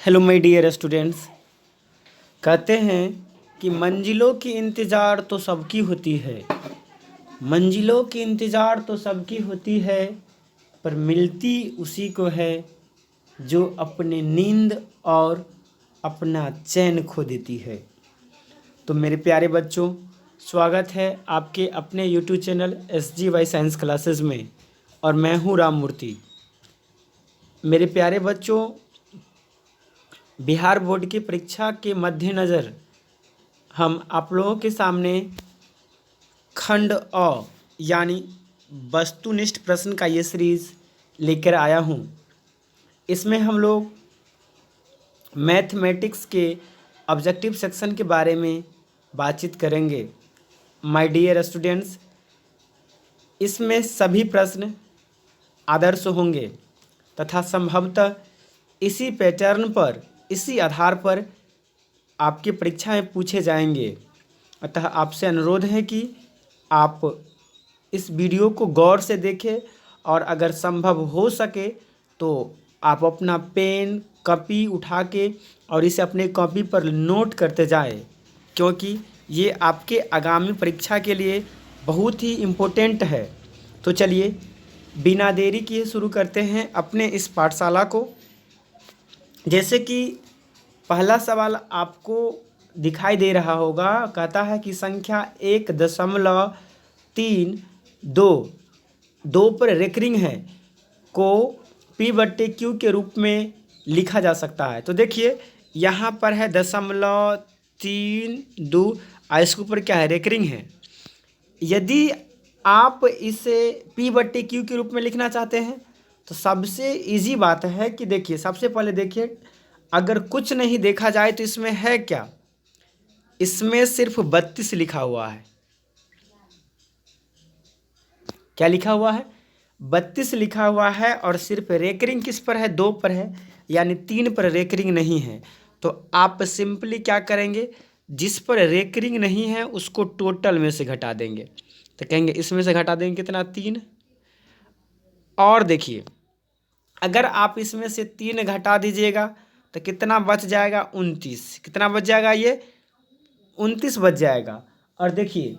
Hello my dear students. कहते हैं कि मंजिलों की इंतज़ार तो सबकी होती है, मंजिलों की इंतज़ार तो सबकी होती है, पर मिलती उसी को है जो अपने नींद और अपना चैन खो देती है। तो मेरे प्यारे बच्चों, स्वागत है आपके अपने YouTube channel SGY science classes में, और मैं हूँ राम मूर्ति। मेरे प्यारे बच्चों, बिहार बोर्ड की परीक्षा के मद्देनज़र हम आप लोगों के सामने खंड अ यानी वस्तुनिष्ठ प्रश्न का ये सीरीज़ लेकर आया हूँ। इसमें हम लोग मैथमेटिक्स के ऑब्जेक्टिव सेक्शन के बारे में बातचीत करेंगे। माय डियर स्टूडेंट्स, इसमें सभी प्रश्न आदर्श होंगे तथा संभवतः इसी पैटर्न पर, इसी आधार पर आपकी परीक्षा में पूछे जाएंगे। अतः आपसे अनुरोध है कि आप इस वीडियो को गौर से देखें और अगर संभव हो सके तो आप अपना पेन कॉपी उठा के और इसे अपने कॉपी पर नोट करते जाएं, क्योंकि ये आपके आगामी परीक्षा के लिए बहुत ही इम्पोर्टेंट है। तो चलिए बिना देरी किए शुरू करते हैं अपने इस पाठशाला को। जैसे कि पहला सवाल आपको दिखाई दे रहा होगा, कहता है कि संख्या 1.32 पर रेकरिंग है को P/Q के रूप में लिखा जा सकता है। तो देखिए यहाँ पर है 0.32 और इसके ऊपर क्या है, रेकरिंग है। यदि आप इसे P/Q के रूप में लिखना चाहते हैं तो सबसे इजी बात है कि देखिए, सबसे पहले देखिए, अगर कुछ नहीं देखा जाए तो इसमें है क्या, इसमें सिर्फ 32 लिखा हुआ है। क्या लिखा हुआ है? 32 लिखा हुआ है, और सिर्फ रेकरिंग किस पर है, 2 पर है, यानी 3 पर रेकरिंग नहीं है। तो आप सिंपली क्या करेंगे, जिस पर रेकरिंग नहीं है उसको टोटल में से घटा देंगे। तो कहेंगे इसमें से घटा देंगे कितना, 3। और देखिए अगर आप इसमें से 3 घटा दीजिएगा तो कितना बच जाएगा, 29। कितना बच जाएगा, ये 29 बच जाएगा। और देखिए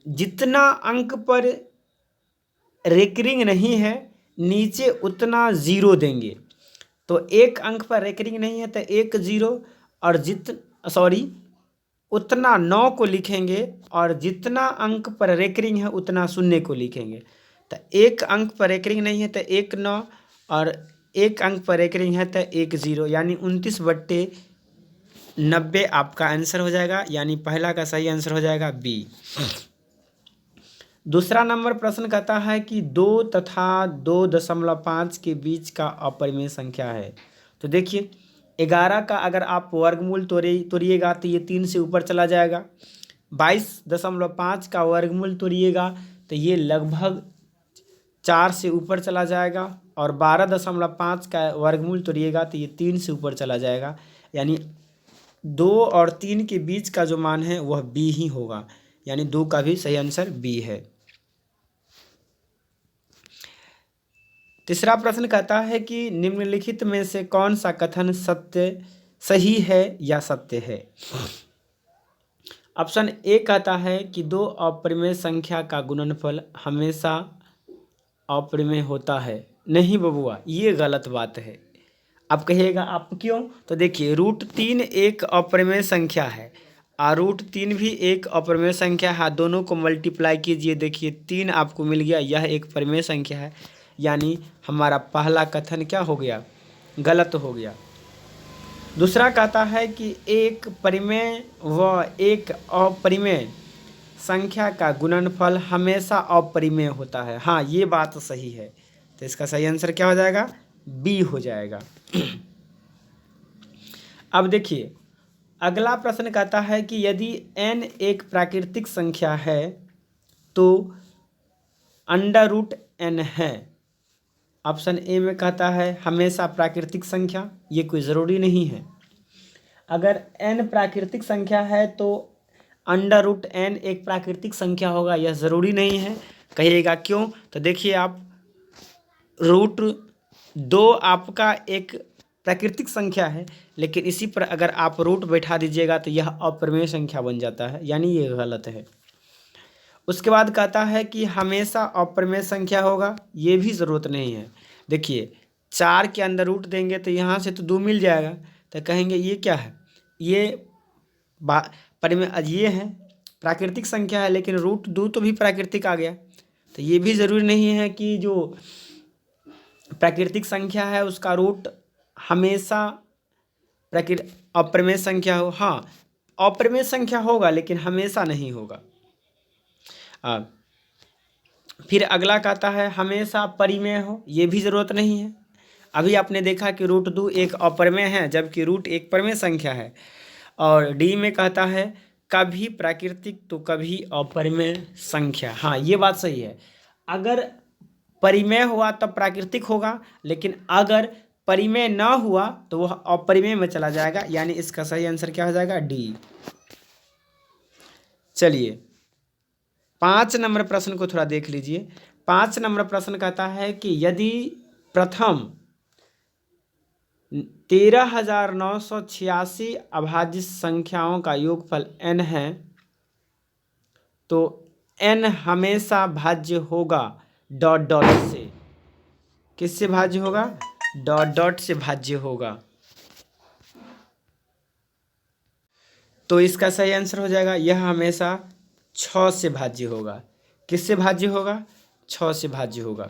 जितना अंक पर रेकरिंग नहीं है नीचे उतना ज़ीरो देंगे। तो एक अंक पर रेकरिंग नहीं है तो 1 0, और उतना 9 को लिखेंगे, और जितना अंक पर रेकरिंग है उतना 0 को लिखेंगे। तो एक अंक पर रेकरिंग नहीं है तो 1 9, और एक अंक पर रेकरिंग है तो 1 0, यानी 29/90 आपका आंसर हो जाएगा। यानी पहला का सही आंसर हो जाएगा बी। दूसरा नंबर प्रश्न कहता है कि 2 तथा 2.5 के बीच का अपरिमेय संख्या है। तो देखिए 11 का अगर आप वर्गमूल तोड़िएगा तो ये 3 से ऊपर चला जाएगा। 22.5 का वर्गमूल तोड़िएगा तो ये लगभग 4 से ऊपर चला जाएगा, और 12.5 का वर्गमूल तोड़िएगा तो ये 3 से ऊपर चला जाएगा। यानी 2 और 3 के बीच का जो मान है वह बी ही होगा, यानी 2 का भी सही आंसर बी है। तीसरा प्रश्न कहता है कि निम्नलिखित में से कौन सा कथन सही है या सत्य है। ऑप्शन ए कहता है कि 2 अपरिमेय संख्या का गुणनफल हमेशा अपरिमेय होता है। नहीं बबुआ, ये गलत बात है। आप कहिएगा आप क्यों? तो देखिए √3 एक अपरिमेय संख्या है और √3 भी एक अपरिमेय संख्या है। दोनों को मल्टीप्लाई कीजिए, देखिए 3 आपको मिल गया, यह एक परिमेय संख्या है। यानी हमारा पहला कथन क्या हो गया, गलत हो गया। दूसरा कहता है कि एक परिमेय व एक अपरिमेय संख्या का गुणनफल हमेशा अपरिमेय होता है। हाँ, ये बात सही है। तो इसका सही आंसर क्या हो जाएगा, बी हो जाएगा। अब देखिए अगला प्रश्न कहता है कि यदि n एक प्राकृतिक संख्या है तो √n है। ऑप्शन ए में कहता है हमेशा प्राकृतिक संख्या, ये कोई ज़रूरी नहीं है। अगर n प्राकृतिक संख्या है तो √n एक प्राकृतिक संख्या होगा, यह ज़रूरी नहीं है। कहिएगा क्यों? तो देखिए आप √2 आपका एक प्राकृतिक संख्या है, लेकिन इसी पर अगर आप रूट बैठा दीजिएगा तो यह अप्रमेय संख्या बन जाता है, यानी ये गलत है। उसके बाद कहता है कि हमेशा अप्रमेय संख्या होगा, ये भी ज़रूरत नहीं है। देखिए 4 के अंदर रूट देंगे तो यहाँ से तो 2 मिल जाएगा, तो कहेंगे ये क्या है, ये ये है प्राकृतिक संख्या है, लेकिन रूट 2 तो भी प्राकृतिक आ गया, तो ये भी ज़रूरी नहीं है कि जो प्राकृतिक संख्या है उसका रूट हमेशा अप्रमेय संख्या हो। हाँ, अप्रमेय संख्या होगा लेकिन हमेशा नहीं होगा। फिर अगला कहता है हमेशा परिमेय हो, ये भी ज़रूरत नहीं है। अभी आपने देखा कि रूट 2 एक अप्रमेय है, जबकि रूट एक प्रमेय संख्या है। और डी में कहता है कभी प्राकृतिक तो कभी अपरिमेय संख्या। हाँ, ये बात सही है, अगर परिमेय हुआ तब प्राकृतिक होगा, लेकिन अगर परिमेय ना हुआ तो वह अपरिमेय में चला जाएगा, यानी इसका सही आंसर क्या हो जाएगा, डी। चलिए 5 नंबर प्रश्न को थोड़ा देख लीजिए। 5 नंबर प्रश्न कहता है कि यदि प्रथम 13,986 अभाज्य संख्याओं का योगफल n है तो n हमेशा भाज्य होगा डॉट डॉट से। किससे भाज्य होगा, डॉट डॉट से भाज्य होगा। तो इसका सही आंसर हो जाएगा यह हमेशा 6 से भाज्य होगा। किससे भाज्य होगा, 6 से भाज्य होगा।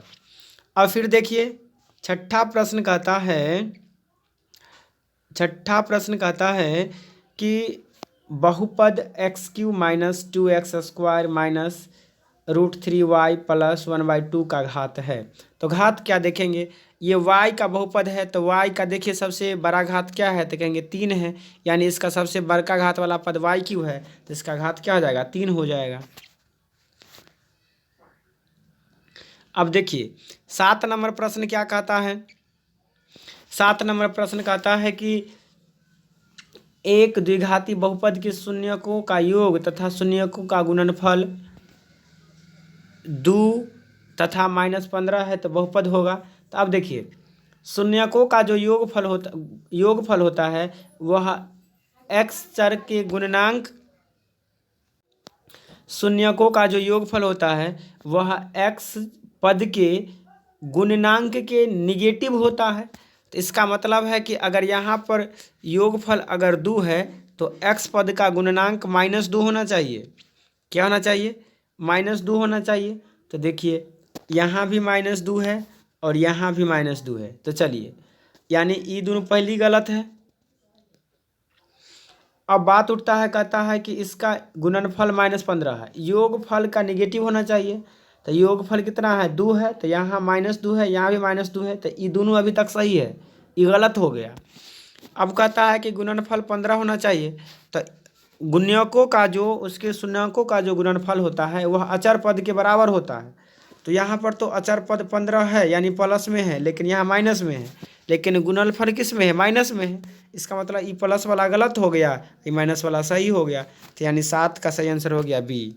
अब फिर देखिए छठा प्रश्न कहता है कि बहुपद x³ minus 2x square minus √3y plus 1/2 का घात है। तो घात क्या देखेंगे, ये y का बहुपद है तो y का देखिए सबसे बड़ा घात क्या है, तो कहेंगे 3 है, यानी इसका सबसे बड़का घात वाला पद y³ है, तो इसका घात क्या हो जाएगा, 3 हो जाएगा। अब देखिए 7 नंबर प्रश्न क्या कहता है। 7 नंबर प्रश्न कहता है कि एक द्विघाती बहुपद के शून्यकों का योग तथा शून्यकों का गुणनफल 2 तथा -15 है तो बहुपद होगा। तो अब देखिए शून्यकों का जो योगफल होता है वह x चर के गुणनांक, शून्यकों का जो योगफल होता है वह x पद के गुणनांक के निगेटिव होता है। तो इसका मतलब है कि अगर यहाँ पर योगफल अगर 2 है तो x पद का गुणनांक -2 होना चाहिए। क्या होना चाहिए, -2 होना चाहिए। तो देखिए यहाँ भी -2 है और यहाँ भी -2 है, तो चलिए यानी ये दोनों पहली गलत है। अब बात उठता है, कहता है कि इसका गुणनफल -15 है, योगफल का निगेटिव होना चाहिए। तो योगफल कितना है, 2 है, तो यहाँ -2 है, यहाँ भी -2 है, तो ये दोनों अभी तक सही है, ये गलत हो गया। अब कहता है कि गुणनफल 15 होना चाहिए। तो गुण्यकों का जो उसके शून्यकों का जो गुणनफल होता है वह अचर पद के बराबर होता है। तो यहाँ पर तो अचर पद 15 है यानी प्लस में है, लेकिन यहाँ माइनस में है, लेकिन गुणनफल किस में है, माइनस में है। इसका मतलब ये प्लस वाला गलत हो गया, ये माइनस वाला सही हो गया, तो यानी 7 का सही आंसर हो गया बी।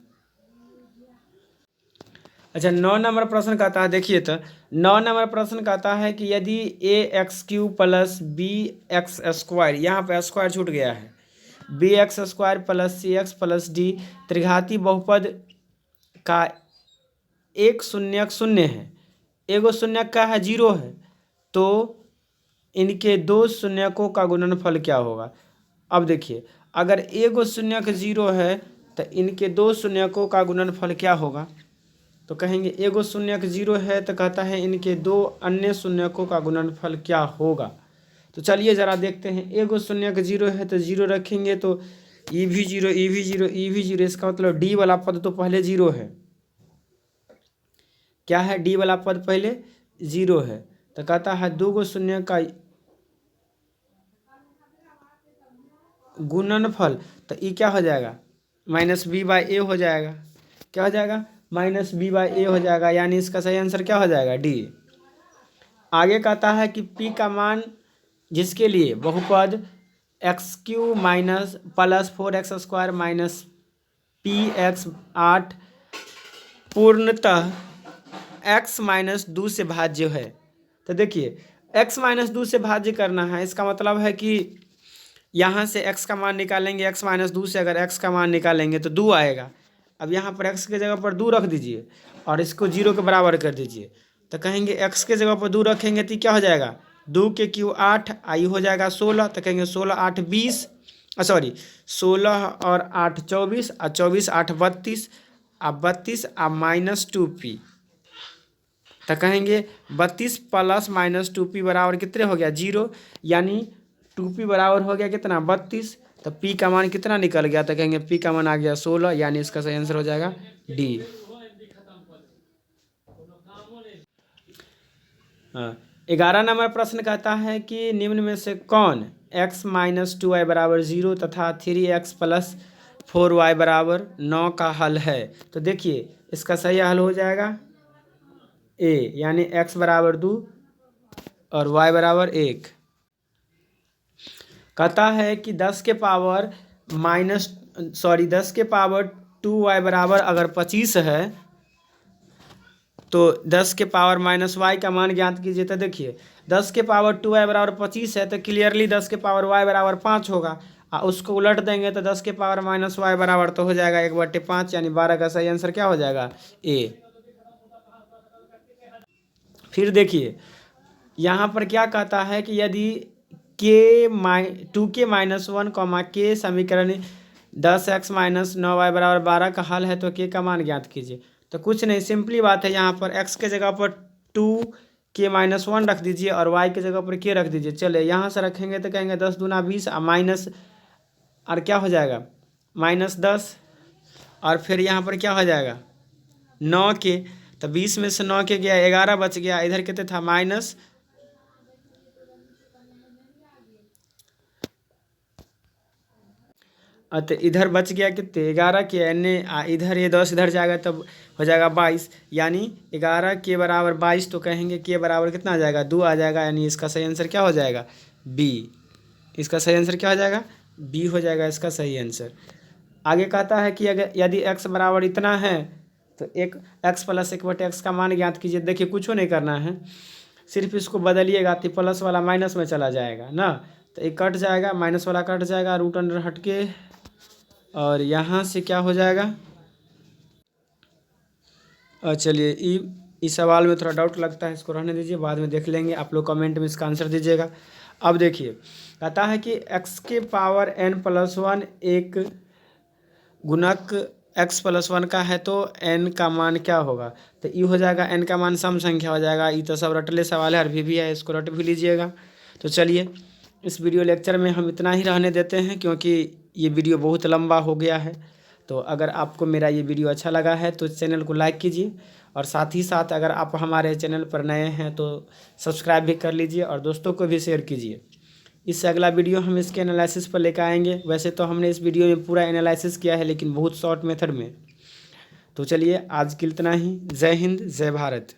अच्छा 9 नंबर प्रश्न कहता है, देखिए तो 9 नंबर प्रश्न कहता है कि यदि ax³ प्लस bx², यहाँ पे स्क्वायर छूट गया है, bx² plus cx plus d त्रिघाती बहुपद का एक शून्यक शून्य है, एगो शून्यक का है 0 है, तो इनके दो शून्यकों का गुणनफल क्या होगा। अब देखिए अगर एगो शून्यक 0 है तो इनके दो शून्यकों का गुणनफल क्या होगा। तो कहेंगे एगो शून्यक 0 है तो कहता है इनके दो अन्य शून्यकों का गुणनफल क्या होगा। तो चलिए ज़रा देखते हैं, एगो शून्यक 0 है तो 0 रखेंगे तो ई भी 0, ई भी 0, ई भी 0, इसका मतलब डी वाला पद तो पहले 0 है। क्या है, डी वाला पद पहले 0 है। तो कहता है दो गो शून्य का गुणनफल, तो ई क्या हो जाएगा, -b/a हो जाएगा। क्या हो जाएगा, -b/a हो जाएगा, यानी इसका सही आंसर क्या हो जाएगा, डी। आगे कहता है कि p का मान जिसके लिए बहुपद x³ minus plus 4x² minus px8 पूर्णतः x - 2 से भाज्य है। तो देखिए x माइनस 2 से भाज्य करना है। इसका मतलब है कि यहाँ से x का मान निकालेंगे, x माइनस 2 से अगर x का मान निकालेंगे तो 2 आएगा। अब यहाँ पर x के जगह पर 2 रख दीजिए और इसको 0 के बराबर कर दीजिए। तो कहेंगे x के जगह पर 2 रखेंगे तो क्या हो जाएगा, 2 के क्यू 8, आई हो जाएगा 16। तो कहेंगे 16 8 20, सॉरी 16 और 8 24, और 24 8 32, अब 32 अब माइनस 2p। तो कहेंगे 32 प्लस माइनस 2p बराबर कितने हो गया, 0। यानी 2p बराबर हो गया कितना, 32। तो p का मान कितना निकल गया, तो कहेंगे p का मान आ गया 16। यानी इसका सही आंसर हो जाएगा डी। हाँ, 11 नंबर प्रश्न कहता है कि निम्न में से कौन x माइनस 2y बराबर 0 तथा 3x प्लस 4y बराबर 9 का हल है। तो देखिए इसका सही हल हो जाएगा ए, यानी x बराबर 2 और y बराबर 1। कहता है कि 10 के पावर 2y बराबर अगर 25 है तो 10 के पावर माइनस y का मान ज्ञात कीजिए। तो देखिए 10 के पावर 2y बराबर 25 है तो क्लियरली 10 के पावर y बराबर 5 होगा, और उसको उलट देंगे तो 10 के पावर माइनस y बराबर तो हो जाएगा 1/5, यानी 12 का सही आंसर क्या हो जाएगा, ए। फिर देखिए यहाँ पर क्या कहता है कि यदि के माइनस 1 के समीकरण 10x माइनस 9y बराबर 12 का हल है तो के का मान ज्ञात कीजिए। तो कुछ नहीं, सिंपली बात है, यहाँ पर x के जगह पर 2 माइनस 1 रख दीजिए और y के जगह पर के रख दीजिए। चले यहाँ से रखेंगे तो कहेंगे 10 दूना 20 माइनस, और क्या हो जाएगा माइनस 10, और फिर यहाँ पर क्या हो जाएगा 9 के, तो 20 में से 9 के गया 11 बच गया, इधर कितने था माइनस, तो इधर बच गया कितने 11 के, यानी इधर ये 10 इधर जाएगा तब हो जाएगा 22, यानी 11 के बराबर 22। तो कहेंगे के बराबर कितना आ जाएगा 2 आ जाएगा, यानी इसका सही आंसर क्या हो जाएगा बी। इसका सही आंसर क्या हो जाएगा बी हो जाएगा इसका सही आंसर। आगे कहता है कि अगर यदि x बराबर इतना है तो एक x प्लस 1/x का मान ज्ञात कीजिए। देखिए कुछ नहीं करना है, सिर्फ इसको बदलिएगा तो प्लस वाला माइनस में चला जाएगा ना, तो एक कट जाएगा, माइनस वाला कट जाएगा, रूट अंडर हट के, और यहाँ से क्या हो जाएगा, चलिए इस सवाल में थोड़ा डाउट लगता है, इसको रहने दीजिए, बाद में देख लेंगे, आप लोग कमेंट में इसका आंसर दीजिएगा। अब देखिए कहता है कि x के पावर n प्लस 1 एक गुणक x प्लस 1 का है तो n का मान क्या होगा। तो ये हो जाएगा n का मान सम संख्या हो जाएगा। ये तो सब रटले सवाल है, अभी भी है, इसको रट भी लीजिएगा। तो चलिए इस वीडियो लेक्चर में हम इतना ही रहने देते हैं, क्योंकि ये वीडियो बहुत लंबा हो गया है। तो अगर आपको मेरा ये वीडियो अच्छा लगा है तो चैनल को लाइक कीजिए, और साथ ही साथ अगर आप हमारे चैनल पर नए हैं तो सब्सक्राइब भी कर लीजिए और दोस्तों को भी शेयर कीजिए। इससे अगला वीडियो हम इसके एनालिसिस पर लेकर आएंगे। वैसे तो हमने इस वीडियो में पूरा एनालिसिस किया है, लेकिन बहुत शॉर्ट मेथड में। तो चलिए आज के इतना ही। जय हिंद, जय भारत।